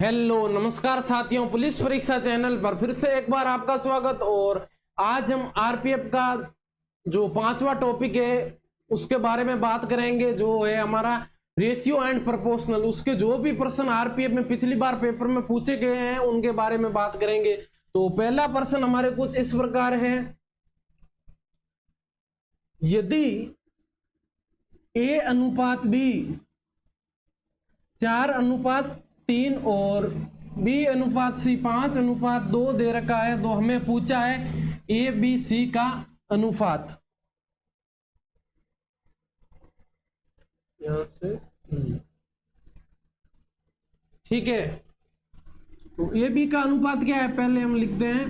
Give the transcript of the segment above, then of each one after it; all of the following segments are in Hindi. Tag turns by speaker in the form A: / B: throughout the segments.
A: हेलो नमस्कार साथियों, पुलिस परीक्षा चैनल पर फिर से एक बार आपका स्वागत। और आज हम आरपीएफ का जो 5वां टॉपिक है उसके बारे में बात करेंगे, जो है हमारा रेशियो एंड प्रोपोर्शनल। उसके जो भी प्रश्न आरपीएफ में पिछली बार पेपर में पूछे गए हैं उनके बारे में बात करेंगे। तो पहला प्रश्न हमारे कुछ इस प्रकार है, यदि A/B 4/3 और B/C 5/2 दे रखा है, तो हमें पूछा है ABC का अनुपात। यहां से ठीक है, तो AB का अनुपात क्या है, पहले हम लिखते हैं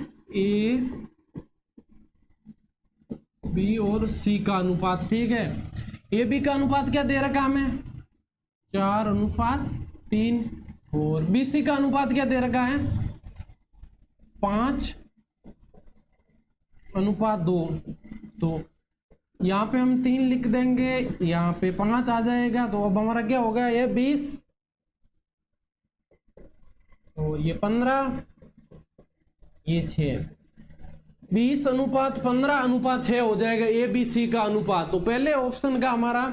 A: B और C का अनुपात। ठीक है, AB का अनुपात क्या दे रखा हमें 4/3 और BC का अनुपात क्या दे रखा है 5/2। तो यहाँ पे हम 3 लिख देंगे, यहाँ पे 5 आ जाएगा। तो अब हमारा क्या हो गया, ये 20 और ये 15, ये 6, 20:15:6 हो जाएगा ABC का अनुपात। तो पहले ऑप्शन का हमारा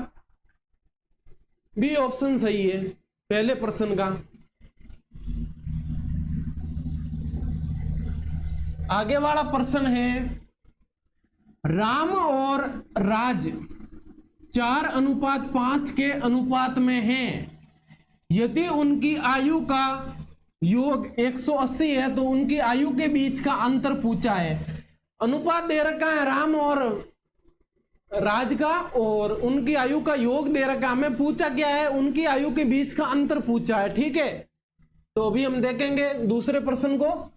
A: बी ऑप्शन सही है पहले प्रश्न का। आगे वाला प्रश्न है, राम और राज 4/5 के अनुपात में हैं। यदि उनकी आयु का योग 180 है तो उनकी आयु के बीच का अंतर पूछा है। अनुपात दे रखा है राम और राज का और उनकी आयु का योग दे रखा है। हमें पूछा क्या है, उनकी आयु के बीच का अंतर पूछा है। ठीक है, तो अभी हम देखेंगे दूसरे प्रश्न को।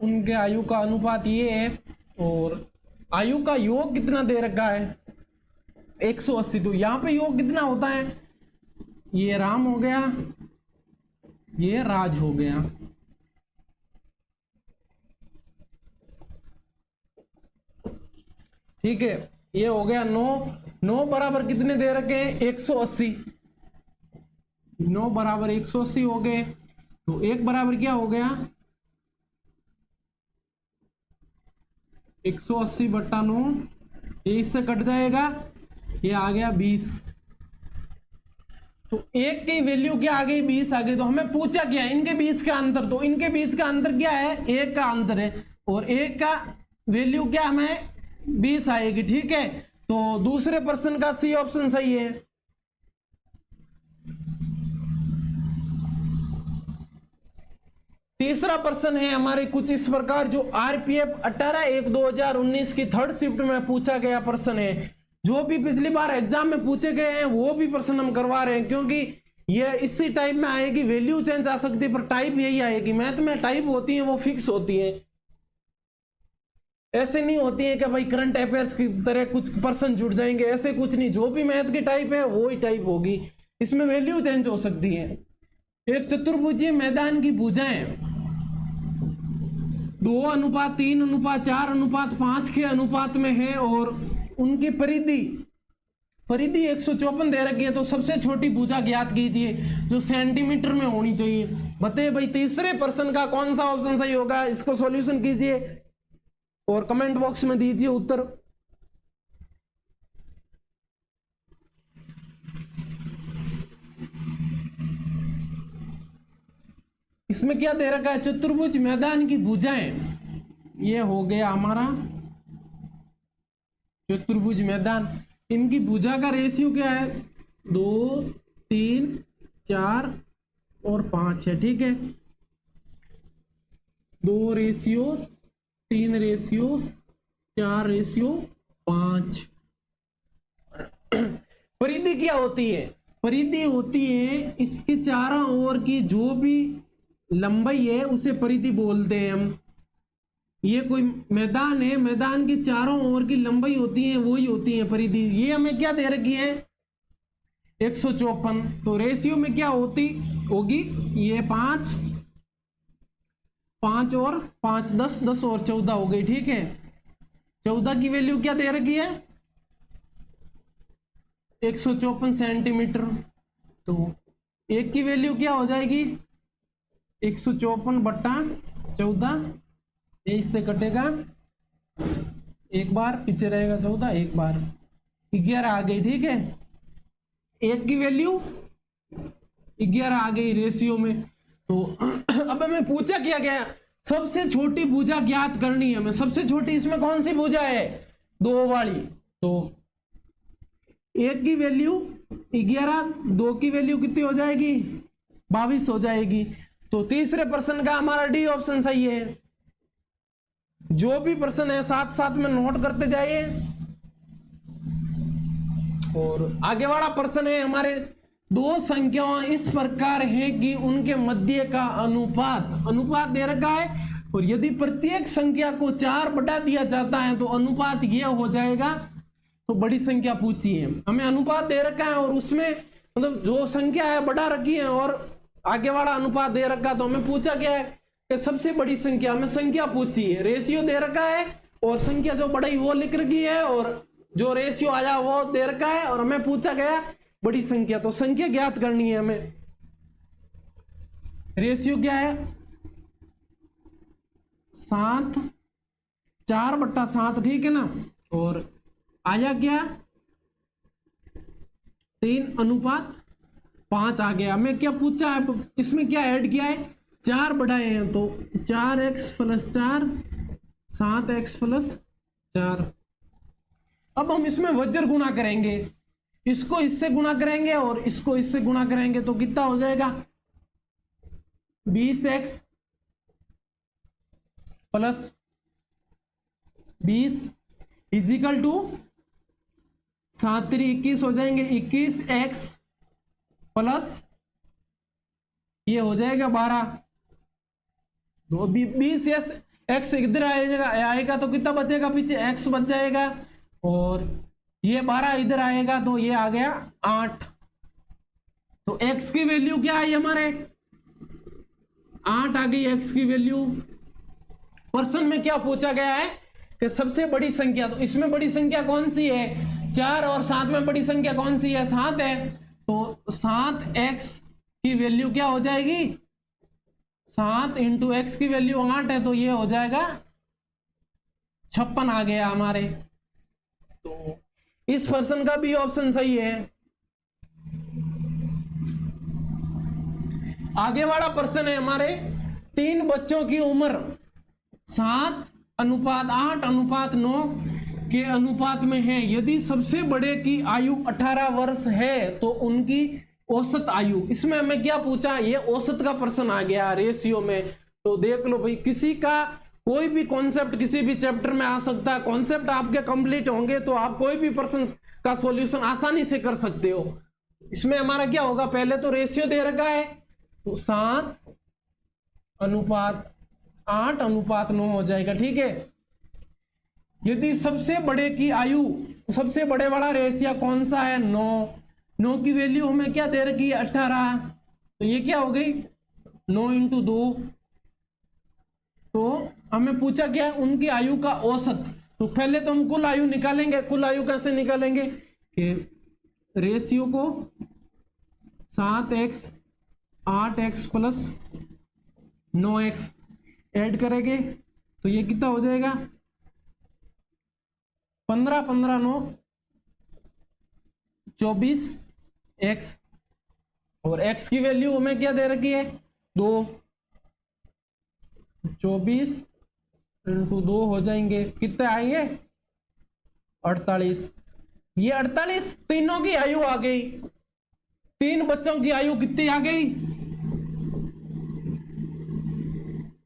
A: उनके आयु का अनुपात ये है और आयु का योग कितना दे रखा है 180। तो यहां पे योग कितना होता है, ये राम हो गया, ये राज हो गया। ठीक है, ये हो गया 9 बराबर कितने दे रखे हैं 180। 9 बराबर 180 हो गए, तो 1 बराबर क्या हो गया 180/9, ये इससे कट जाएगा, ये आ गया 20। तो 1 की वैल्यू क्या आ गई 20 आ गई। तो हमें पूछा क्या है इनके बीच का अंतर, तो इनके बीच का अंतर क्या है 1 का अंतर है और 1 का वैल्यू क्या हमें 20 आएगी। ठीक है, तो दूसरे प्रश्न का सी ऑप्शन सही है। तीसरा प्रश्न है हमारे कुछ इस प्रकार, जो आरपीएफ 18/1/2019 की 3rd शिफ्ट में पूछा गया प्रश्न है। जो भी पिछली बार एग्जाम में पूछे गए हैं वो भी प्रश्न हम करवा रहे हैं, क्योंकि ये इसी टाइप में आएगी। वैल्यू चेंज आ सकती है पर टाइप यही आएगी। मैथ में टाइप होती है वो फिक्स होती है, ऐसे नहीं होती है कि भाई करंट अफेयर्स की तरह कुछ पर्सन जुड़ जाएंगे, ऐसे कुछ नहीं। जो भी मैथ की टाइप है वो ही टाइप होगी, इसमें वैल्यू चेंज हो सकती है। एक चतुर्भुजीय मैदान की भुजाएं 2/3/4/5 के अनुपात में है और उनकी परिधि 154 दे रखी है। तो सबसे छोटी भुजा ज्ञात कीजिए जो सेंटीमीटर में होनी चाहिए। बताइए भाई तीसरे प्रश्न का कौन सा ऑप्शन सही होगा, इसको सॉल्यूशन कीजिए और कमेंट बॉक्स में दीजिए उत्तर। इसमें क्या दे रखा है, चतुर्भुज मैदान की भुजाएं, ये हो गया हमारा चतुर्भुज मैदान। इनकी भुजा का रेशियो क्या है 2, 3, 4 और 5 है। ठीक है, 2:3:4:5। परिधि क्या होती है, परिधि होती है इसके चारों ओर की जो भी लंबाई है उसे परिधि बोलते हैं हम। ये कोई मैदान है, मैदान की चारों ओर की लंबाई होती है वही होती है परिधि। ये हमें क्या दे रखी है 154। तो रेशियो में क्या होती होगी, ये 5 और 5 10 और 14 हो गई। ठीक है, 14 की वैल्यू क्या दे रखी है 154 सेंटीमीटर। तो एक की वैल्यू क्या हो जाएगी 154/14, ये इससे कटेगा, एक बार पीछे रहेगा 14, एक बार 11 आ गई। ठीक है, एक की वैल्यू 11 आ गई रेशियो में। तो अब हमें पूछा क्या गया, सबसे छोटी भुजा ज्ञात करनी है हमें। सबसे छोटी इसमें कौन सी भुजा है, 2 वाली। तो एक की वैल्यू 11, 2 की वैल्यू कितनी हो जाएगी 22 हो जाएगी। तो तीसरे प्रश्न का हमारा डी ऑप्शन सही है। जो भी प्रश्न है साथ साथ में नोट करते जाइए। और आगे वाला प्रश्न है हमारे, दो संख्याएं इस प्रकार है कि उनके मध्य का अनुपात दे रखा है, और यदि प्रत्येक संख्या को 4 बढ़ा दिया जाता है तो अनुपात यह हो जाएगा। तो बड़ी संख्या पूछी है हमें, अनुपात दे रखा है और उसमें मतलब जो संख्या है बढ़ा रखी है और आगे वाला अनुपात दे रखा। तो हमें पूछा क्या है कि सबसे बड़ी संख्या, हमें संख्या पूछी है, रेशियो दे रखा है और संख्या जो बढ़ी वो लिख रखी है और जो रेशियो आया वो दे रखा है, और हमें पूछा गया बड़ी संख्या। तो संख्या ज्ञात करनी है हमें। रेशियो क्या है 7, 4/7, ठीक है ना। और आया क्या 3:5 आ गया। हमें क्या पूछा है, इसमें क्या ऐड किया है 4 बढ़ाए हैं, तो 4x + 4 7x + 4। अब हम इसमें वज्र गुणा करेंगे, इसको इससे गुणा करेंगे और इसको इससे गुणा करेंगे, तो कितना हो जाएगा 20x + 20 = 7 3 21 हो जाएंगे। 21x प्लस ये हो जाएगा 12। तो 20 x इधर आएगा तो कितना बचेगा, पीछे x बच जाएगा, और ये 12 इधर आएगा तो ये आ गया 8। तो x की वैल्यू क्या आई हमारे 8 आ गई x की वैल्यू। प्रश्न में क्या पूछा गया है कि सबसे बड़ी संख्या, तो इसमें बड़ी संख्या कौन सी है 4 और 7 में बड़ी संख्या कौन सी है 7 है। तो 7x की वैल्यू क्या हो जाएगी 7 × x की वैल्यू 8 है, तो ये हो जाएगा 56 आ गया हमारे। तो इस प्रश्न का भी ऑप्शन सही है। आगे वाला प्रश्न है हमारे, 3 बच्चों की उम्र 7:8:9 के अनुपात में है। यदि सबसे बड़े की आयु 18 वर्ष है तो उनकी औसत आयु, इसमें हमें क्या पूछा, ये औसत का प्रश्न आ गया रेशियो में। तो देख लो भाई, किसी का कोई भी कॉन्सेप्ट किसी भी चैप्टर में आ सकता है। कॉन्सेप्ट आपके कंप्लीट होंगे तो आप कोई भी प्रश्न का सॉल्यूशन आसानी से कर सकते हो। इसमें हमारा क्या होगा, पहले तो रेशियो दे रखा है तो 7:8:9 हो जाएगा, ठीक है। यदि सबसे बड़े की आयु, सबसे बड़े वाला रेशियो कौन सा है 9 की वैल्यू हमें क्या दे रखी है 18, तो ये क्या हो गई 9 × 2। तो हमें पूछा क्या है उनकी आयु का औसत। तो पहले तो हम कुल आयु निकालेंगे। कुल आयु कैसे निकालेंगे कि रेशियो को 7x 8x + 9x ऐड करेंगे तो ये कितना हो जाएगा 15 × 9 24x, और x की वैल्यू हमें क्या दे रखी है 2। 24 × 2 हो जाएंगे, कितने आएंगे 48। ये 48 तीनों की आयु आ गई। 3 बच्चों की आयु कितनी आ गई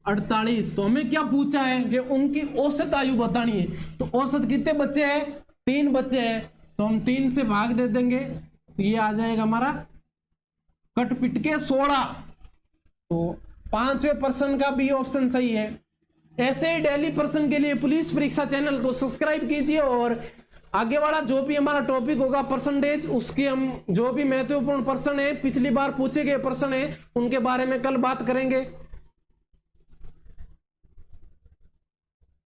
A: 48। तो हमें क्या पूछा है कि उनकी औसत आयु बतानी है। तो औसत कितने बच्चे हैं 3 बच्चे हैं, तो हम 3 से भाग दे देंगे तो ये आ जाएगा हमारा कट पिट के 16। तो 5वें प्रश्न का भी ऑप्शन सही है। ऐसे ही डेली प्रश्न के लिए पुलिस परीक्षा चैनल को सब्सक्राइब कीजिए, और आगे वाला जो भी हमारा टॉपिक होगा परसेंटेज, उसके हम जो भी महत्वपूर्ण प्रश्न है, पिछली बार पूछे गए प्रश्न है, उनके बारे में कल बात करेंगे।